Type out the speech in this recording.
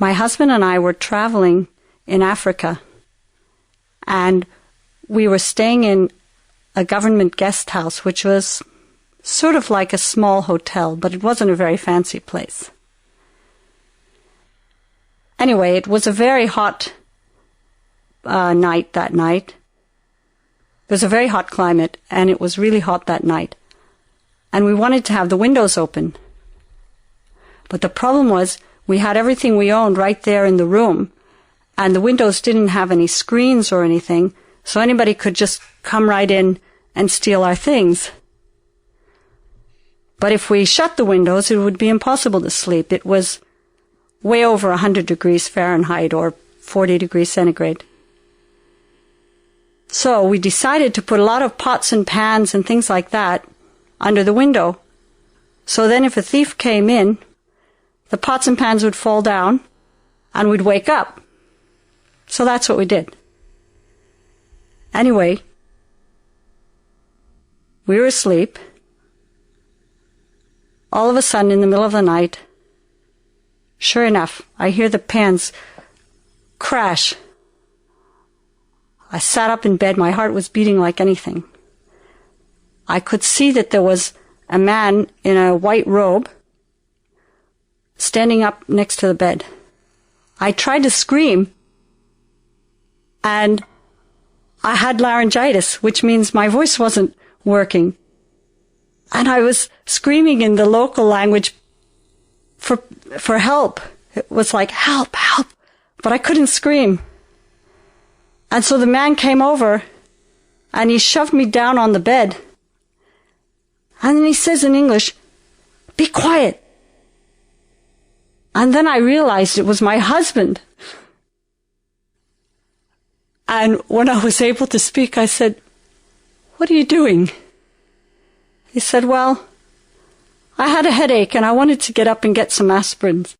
My husband and I were traveling in Africa, and we were staying in a government guest house, which was sort of like a small hotel, but it wasn't a very fancy place. Anyway, it was a very hot night that night. It was a very hot climate, and it was really hot that night. And we wanted to have the windows open. But the problem was, we had everything we owned right there in the room, and the windows didn't have any screens or anything, so anybody could just come right in and steal our things. But if we shut the windows, it would be impossible to sleep. It was way over 100 degrees Fahrenheit or 40 degrees centigrade. So we decided to put a lot of pots and pans and things like that under the window. So then if a thief came in, the pots and pans would fall down and we'd wake up. So that's what we did. Anyway, we were asleep. All of a sudden, in the middle of the night, sure enough, I hear the pans crash. I sat up in bed. My heart was beating like anything. I could see that there was a man in a white robe standing up next to the bed. I tried to scream, and I had laryngitis, which means my voice wasn't working. And I was screaming in the local language for help. It was like, help, help. But I couldn't scream. And so the man came over and he shoved me down on the bed. And then he says in English, "Be quiet." And then I realized it was my husband. And when I was able to speak, I said, "What are you doing?" He said, "Well, I had a headache and I wanted to get up and get some aspirins."